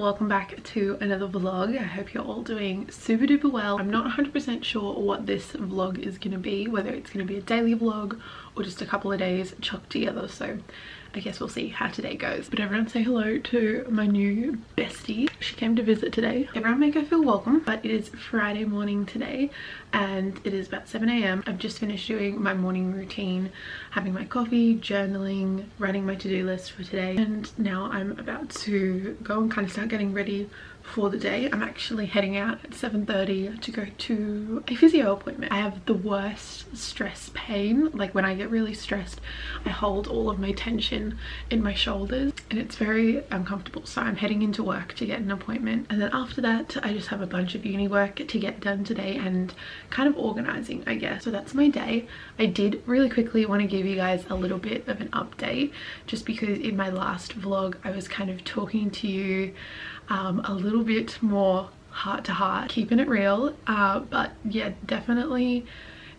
welcome back to another vlog. I hope you're all doing super duper well. I'm not 100% sure what this vlog is going to be, whether it's going to be a daily vlog or just a couple of days chucked together, so I guess we'll see how today goes. But everyone say hello to my new bestie. She came to visit today. Everyone make her feel welcome. But it is Friday morning today and it is about 7 AM. I've just finished doing my morning routine, having my coffee, journaling, writing my to-do list for today, and now I'm about to go and kind of start getting ready for the day. I'm actually heading out at 7:30 to go to a physio appointment. I have the worst stress pain. Like when I get really stressed, I hold all of my tension in my shoulders and it's very uncomfortable. So I'm heading into work to get an appointment, and then after that I just have a bunch of uni work to get done today and kind of organizing, I guess. So that's my day. I did really quickly want to give you guys a little bit of an update, just because in my last vlog I was kind of talking to you a little bit more heart to heart, keeping it real, but yeah, definitely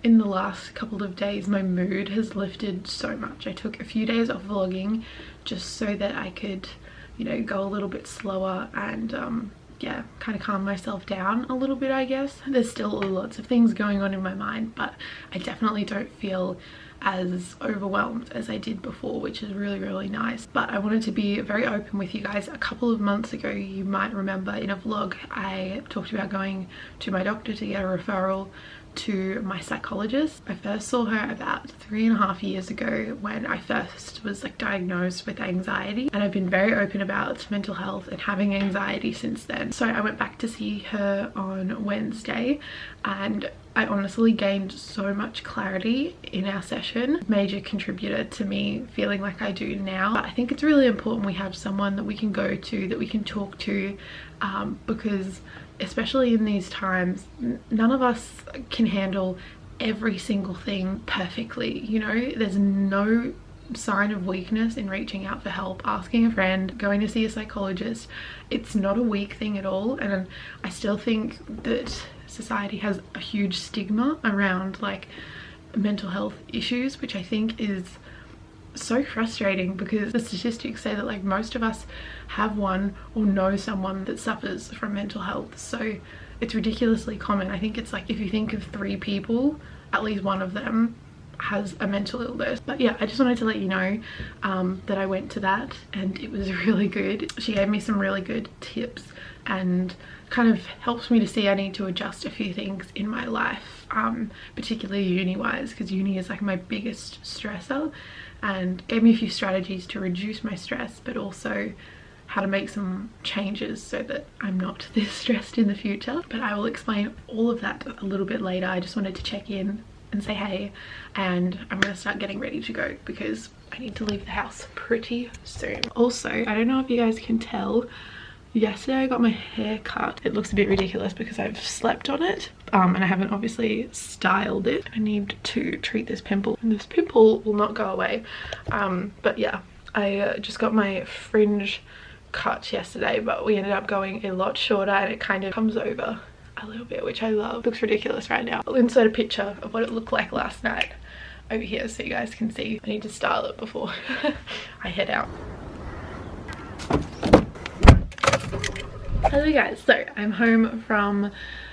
in the last couple of days my mood has lifted so much. I took a few days off vlogging just so that I could, you know, go a little bit slower and yeah, kind of calm myself down a little bit, I guess. There's still lots of things going on in my mind, but I definitely don't feel as overwhelmed as I did before, which is really nice. But I wanted to be very open with you guys. A couple of months ago, you might remember in a vlog I talked about going to my doctor to get a referral to my psychologist. I first saw her about 3.5 years ago when I first was like diagnosed with anxiety, and I've been very open about mental health and having anxiety since then. So I went back to see her on Wednesday and I honestly gained so much clarity in our session. Major contributor to me feeling like I do now. But I think it's really important we have someone that we can go to, that we can talk to, because especially in these times, none of us can handle every single thing perfectly. You know, there's no sign of weakness in reaching out for help, asking a friend, going to see a psychologist. It's not a weak thing at all. And I still think that society has a huge stigma around like mental health issues, which I think is so frustrating, because the statistics say that like most of us have one or know someone that suffers from mental health. So it's ridiculously common. I think it's like if you think of 3 people, at least one of them has a mental illness. But yeah, I just wanted to let you know that I went to that and it was really good. She gave me some really good tips and kind of helps me to see I need to adjust a few things in my life, particularly uni wise, because uni is like my biggest stressor, and gave me a few strategies to reduce my stress, but also how to make some changes so that I'm not this stressed in the future. But I will explain all of that a little bit later. I just wanted to check in and say hey, and I'm gonna start getting ready to go because I need to leave the house pretty soon. Also, I don't know if you guys can tell, yesterday I got my hair cut. It looks a bit ridiculous because I've slept on it and I haven't obviously styled it. I need to treat this pimple, and this pimple will not go away. But yeah, I just got my fringe cut yesterday, but we ended up going a lot shorter and it kind of comes over a little bit, which I love. Looks ridiculous right now. I'll insert a picture of what it looked like last night over here so you guys can see. I need to style it before I head out. Hello guys, so I'm home from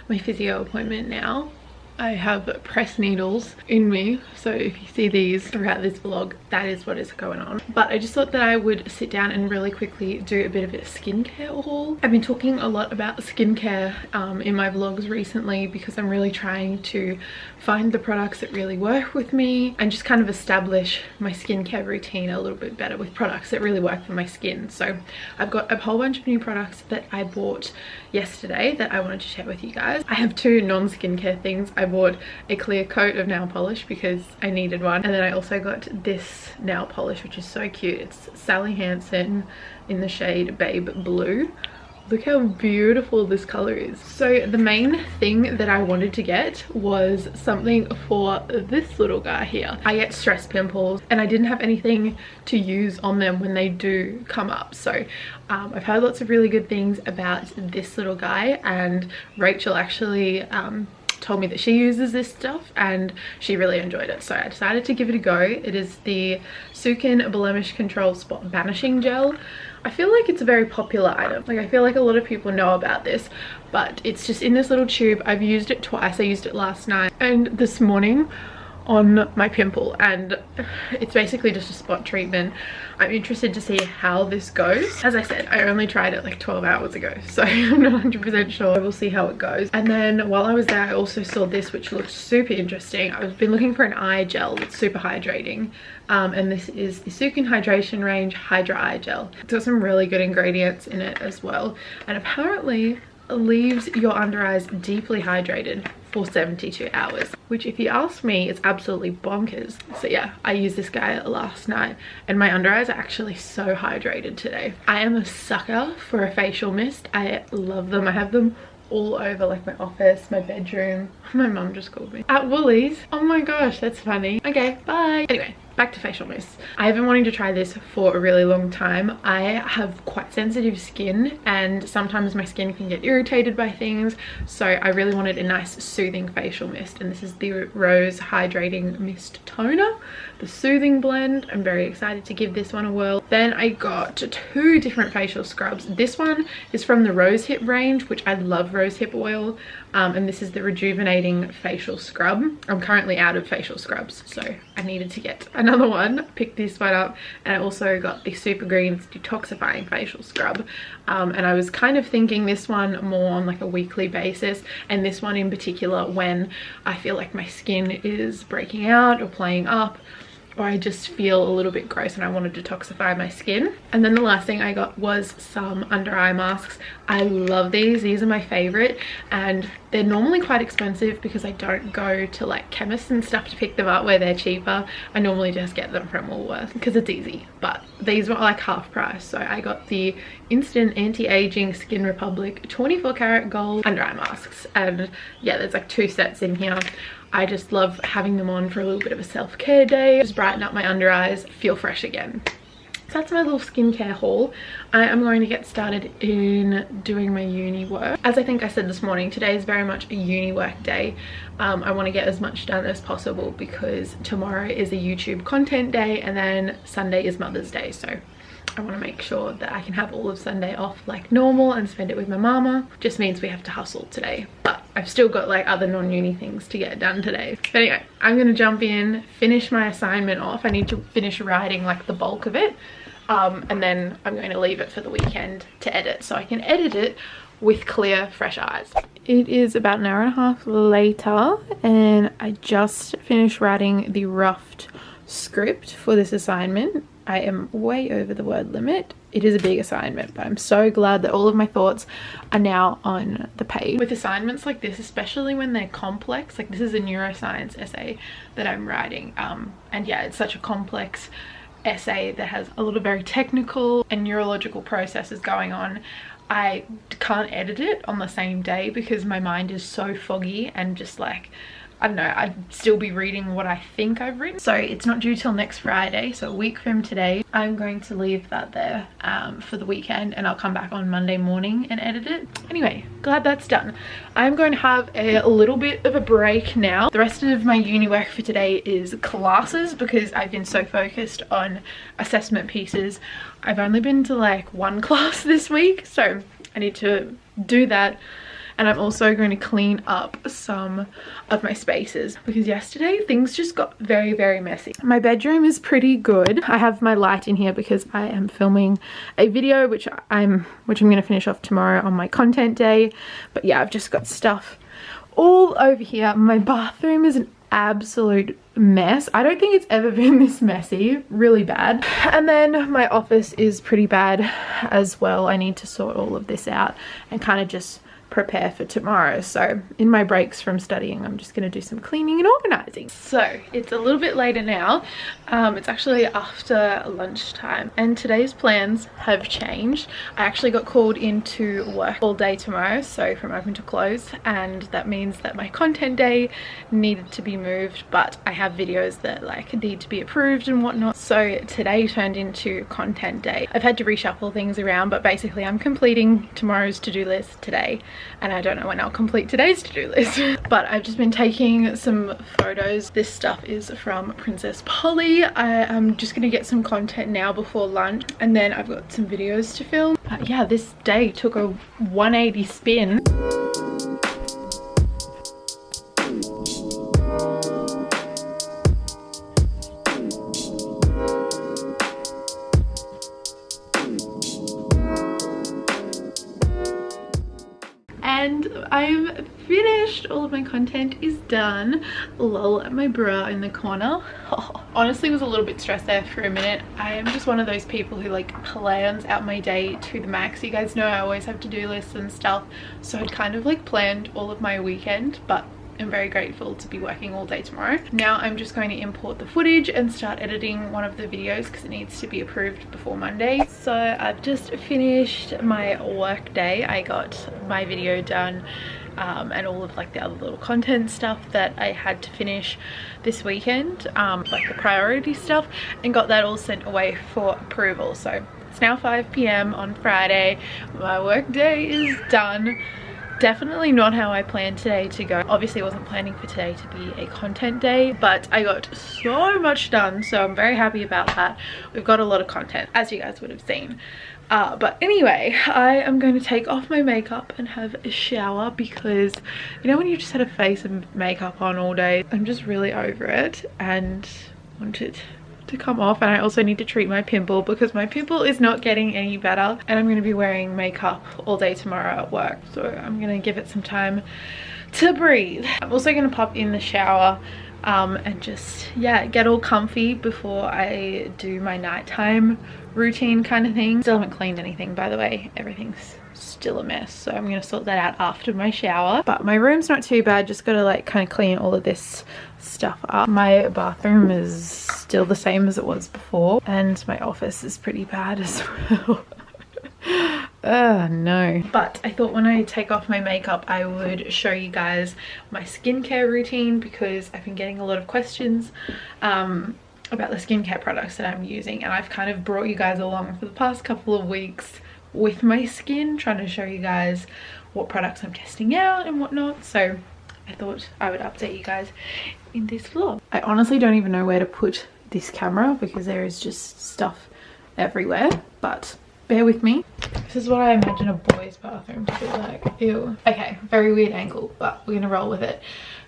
my physio appointment now. I have press needles in me, so if you see these throughout this vlog, that is what is going on. But I just thought that I would sit down and really quickly do a bit of a skincare haul. I've been talking a lot about skincare in my vlogs recently because I'm really trying to find the products that really work with me and just kind of establish my skincare routine a little bit better with products that really work for my skin. So I've got a whole bunch of new products that I bought yesterday that I wanted to share with you guys. I have 2 non-skincare things. I bought a clear coat of nail polish because I needed one, and then I also got this nail polish which is so cute. It's Sally Hansen in the shade Babe Blue. Look how beautiful this color is. So the main thing that I wanted to get was something for this little guy here. I get stress pimples and I didn't have anything to use on them when they do come up. So I've heard lots of really good things about this little guy, and Rachel actually told me that she uses this stuff and she really enjoyed it, so I decided to give it a go. It is the Sukin Blemish Control Spot Banishing Gel. I feel like it's a very popular item. Like I feel like a lot of people know about this, but it's just in this little tube. I've used it twice. I used it last night and this morning on my pimple, and it's basically just a spot treatment. I'm interested to see how this goes. As I said, I only tried it like 12 hours ago, so I'm not 100% sure. We'll see how it goes. And then while I was there, I also saw this, which looked super interesting. I've been looking for an eye gel that's super hydrating, and this is the Sukin Hydration Range Hydra Eye Gel. It's got some really good ingredients in it as well, and apparently leaves your under eyes deeply hydrated for 72 hours, which if you ask me, it's absolutely bonkers. So yeah, I used this guy last night and my under eyes are actually so hydrated today. I am a sucker for a facial mist. I love them. I have them all over like my office, my bedroom. My mum just called me. At Woolies. Oh my gosh, that's funny. Okay, bye. Anyway, back to facial mists. I have been wanting to try this for a really long time. I have quite sensitive skin and sometimes my skin can get irritated by things, so I really wanted a nice soothing facial mist, and this is the Rose Hydrating Mist Toner, the soothing blend. I'm very excited to give this one a whirl. Then I got 2 different facial scrubs. This one is from the Rose Hip range, which I love rose hip oil, and this is the Rejuvenating Facial Scrub. I'm currently out of facial scrubs, so I needed to get another one. Picked this one up, and I also got the Super Greens Detoxifying Facial Scrub, and I was kind of thinking this one more on like a weekly basis, and this one in particular when I feel like my skin is breaking out or playing up, or I just feel a little bit gross and I want to detoxify my skin. And then the last thing I got was some under eye masks. I love these. These are my favorite, and they're normally quite expensive because I don't go to like chemists and stuff to pick them up where they're cheaper. I normally just get them from Woolworths because it's easy, but these were like half price. So I got the Instant Anti-Aging Skin Republic 24 karat gold under eye masks, and yeah, there's like 2 sets in here. I just love having them on for a little bit of a self-care day. Just brighten up my under eyes, feel fresh again. So that's my little skincare haul. I am going to get started in doing my uni work. As I think I said this morning, today is very much a uni work day. I want to get as much done as possible because tomorrow is a YouTube content day and then Sunday is Mother's Day. So I want to make sure that I can have all of Sunday off like normal and spend it with my mama. Just means we have to hustle today, but I've still got like other non-uni things to get done today. But anyway, I'm gonna jump in, finish my assignment off. I need to finish writing like the bulk of it, and then I'm going to leave it for the weekend to edit, so I can edit it with clear, fresh eyes. It is about an hour and a half later, and I just finished writing the roughed script for this assignment. I am way over the word limit. It is a big assignment, but I'm so glad that all of my thoughts are now on the page. With assignments like this, especially when they're complex, like this is a neuroscience essay that I'm writing, and yeah, it's such a complex essay that has a lot of very technical and neurological processes going on. I can't edit it on the same day because my mind is so foggy and just like, I don't know, I'd still be reading what I think I've written. So it's not due till next Friday, so a week from today. I'm going to leave that there for the weekend, and I'll come back on Monday morning and edit it. Anyway, glad that's done. I'm going to have a little bit of a break now. The rest of my uni work for today is classes because I've been so focused on assessment pieces. I've only been to like 1 class this week, so I need to do that. And I'm also going to clean up some of my spaces because yesterday things just got very, very messy. My bedroom is pretty good. I have my light in here because I am filming a video which I'm going to finish off tomorrow on my content day. But yeah, I've just got stuff all over here. My bathroom is an absolute mess. I don't think it's ever been this messy. Really bad. And then my office is pretty bad as well. I need to sort all of this out and kind of just prepare for tomorrow. So in my breaks from studying, I'm just going to do some cleaning and organizing. So it's a little bit later now. It's actually after lunchtime, and today's plans have changed. I actually got called into work all day tomorrow, so from open to close, and that means that my content day needed to be moved, but I have videos that like need to be approved and whatnot, so today turned into content day. I've had to reshuffle things around, but basically I'm completing tomorrow's to-do list today. and I don't know when I'll complete today's to-do list. But I've just been taking some photos. This stuff is from Princess Polly. I am just gonna get some content now before lunch, and then I've got some videos to film. But yeah, this day took a 180 spin. And I'm finished. All of my content is done. Lol at my bra in the corner. Honestly, was a little bit stressed there for a minute. I am just one of those people who like plans out my day to the max. You guys know I always have to-do lists and stuff, so I'd kind of like planned all of my weekend, but I'm very grateful to be working all day tomorrow. Now I'm just going to import the footage and start editing one of the videos because it needs to be approved before Monday. So I've just finished my work day. I got my video done and all of like the other little content stuff that I had to finish this weekend, like the priority stuff, and got that all sent away for approval. So it's now 5 p.m. on Friday. My work day is done. Definitely not how I planned today to go. Obviously I wasn't planning for today to be a content day, but I got so much done, so I'm very happy about that. We've got a lot of content, as you guys would have seen. But anyway, I am going to take off my makeup and have a shower because, you know, when you just had a face and makeup on all day, I'm just really over it and want it to come off. And I also need to treat my pimple because my pimple is not getting any better, and I'm going to be wearing makeup all day tomorrow at work, so I'm going to give it some time to breathe. I'm also going to pop in the shower and just, yeah, get all comfy before I do my nighttime routine kind of thing. Still haven't cleaned anything, by the way. Everything's still a mess, so I'm gonna sort that out after my shower. But my room's not too bad, just gotta like kind of clean all of this stuff up. My bathroom is still the same as it was before, and my office is pretty bad as well. No. But I thought when I take off my makeup I would show you guys my skincare routine, because I've been getting a lot of questions about the skincare products that I'm using, and I've kind of brought you guys along for the past couple of weeks with my skin, trying to show you guys what products I'm testing out and whatnot. So I thought I would update you guys in this vlog. I honestly don't even know where to put this camera because there is just stuff everywhere, but bear with me. This is what I imagine a boy's bathroom to be like. Ew. Okay, very weird angle, but we're gonna roll with it.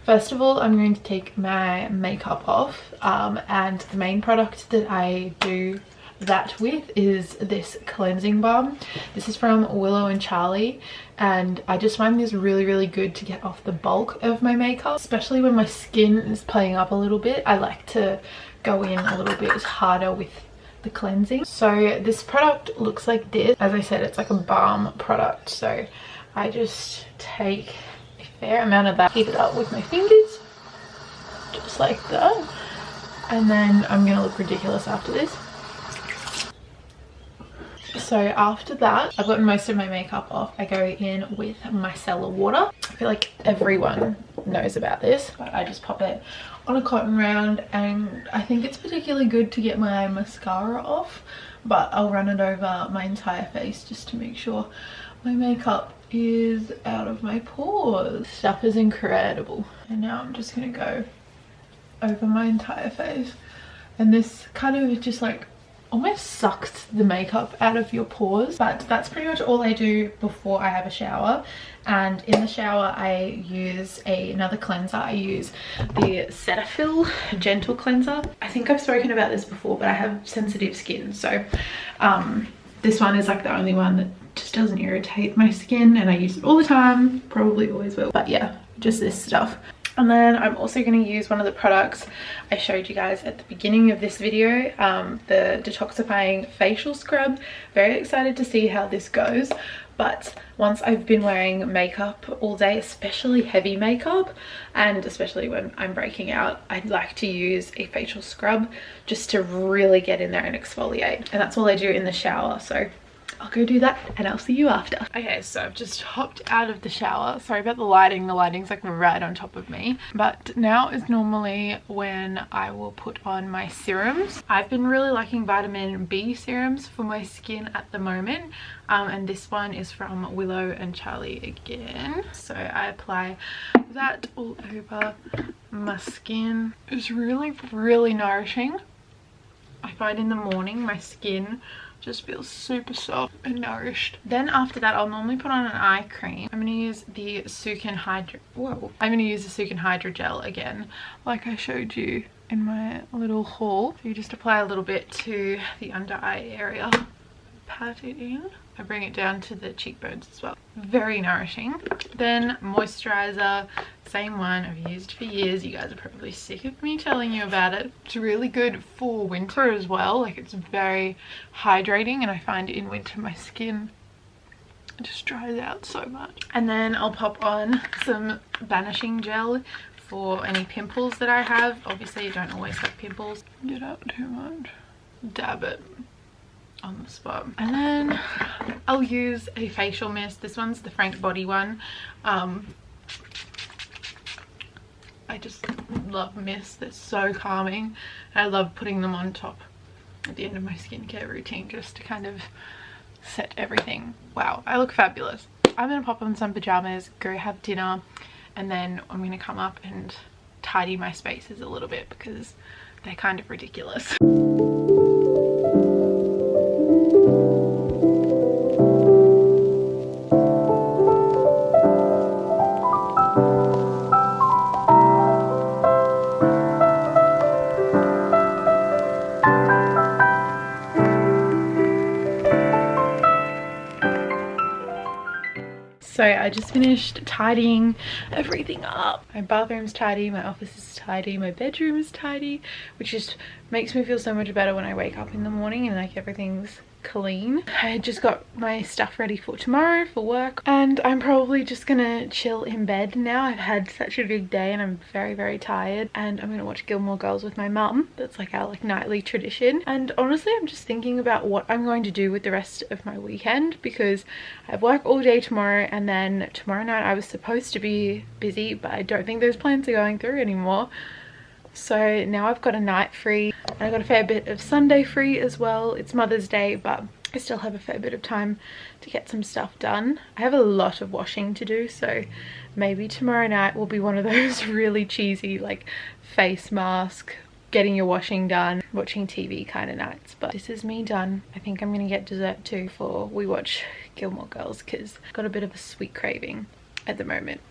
First of all, I'm going to take my makeup off, and the main product that I do that with is this cleansing balm. This is from Willow and Charlie, and I just find this really good to get off the bulk of my makeup, especially when my skin is playing up a little bit. I like to go in a little bit harder with the cleansing. So this product looks like this. As I said, it's like a balm product, so I just take a fair amount of that, heat it up with my fingers just like that, and then I'm gonna look ridiculous after this. So after that, I've gotten most of my makeup off, I go in with micellar water. I feel like everyone knows about this, but I just pop it on a cotton round, and I think it's particularly good to get my mascara off, but I'll run it over my entire face just to make sure my makeup is out of my pores. Stuff is incredible. And now I'm just gonna go over my entire face, and this kind of just like almost sucks the makeup out of your pores. But that's pretty much all I do before I have a shower. And in the shower I use another cleanser. I use the Cetaphil gentle cleanser. I think I've spoken about this before, but I have sensitive skin, so this one is like the only one that just doesn't irritate my skin, and I use it all the time, probably always will. But yeah, just this stuff. And then I'm also going to use one of the products I showed you guys at the beginning of this video, the detoxifying facial scrub. Very excited to see how this goes. But once I've been wearing makeup all day, especially heavy makeup, and especially when I'm breaking out, I'd like to use a facial scrub just to really get in there and exfoliate. And that's all I do in the shower. So I'll go do that and I'll see you after. Okay, so I've just hopped out of the shower. Sorry about the lighting. The lighting's like right on top of me. But now is normally when I will put on my serums. I've been really liking vitamin B serums for my skin at the moment. And this one is from Willow and Charlie again. So I apply that all over my skin. It's really nourishing. I find in the morning my skin just feels super soft and nourished. Then after that, I'll normally put on an eye cream. I'm gonna use the I'm gonna use the Sukin Hydrogel again, like I showed you in my little haul. So you just apply a little bit to the under eye area, pat it in. I bring it down to the cheekbones as well. Very nourishing. Then moisturizer, same one I've used for years. You guys are probably sick of me telling you about it. It's really good for winter as well. Like, it's very hydrating, and I find in winter my skin just dries out so much. And then I'll pop on some vanishing gel for any pimples that I have. Obviously, you don't always have pimples. Get out too much. Dab it on the spot. And then I'll use a facial mist. This one's the Frank Body one. I just love mists. They're so calming. I love putting them on top at the end of my skincare routine just to kind of set everything. Wow, I look fabulous. I'm gonna pop on some pajamas, go have dinner, and then I'm gonna come up and tidy my spaces a little bit because they're kind of ridiculous. So I just finished tidying everything up. My bathroom's tidy, my office is tidy, my bedroom is tidy, which just makes me feel so much better when I wake up in the morning and like everything's clean. I just got my stuff ready for tomorrow for work, and I'm probably just gonna chill in bed now. I've had such a big day and I'm very tired, and I'm gonna watch Gilmore Girls with my mum. That's like our nightly tradition. And honestly, I'm just thinking about what I'm going to do with the rest of my weekend, because I have work all day tomorrow, and then tomorrow night I was supposed to be busy, but I don't think those plans are going through anymore. So now I've got a night free, and I got a fair bit of Sunday free as well. It's Mother's Day, but I still have a fair bit of time to get some stuff done. I have a lot of washing to do, so maybe tomorrow night will be one of those really cheesy like face mask, getting your washing done, watching TV kind of nights. But this is me done. I think I'm gonna get dessert too before we watch Gilmore Girls, because I've got a bit of a sweet craving at the moment.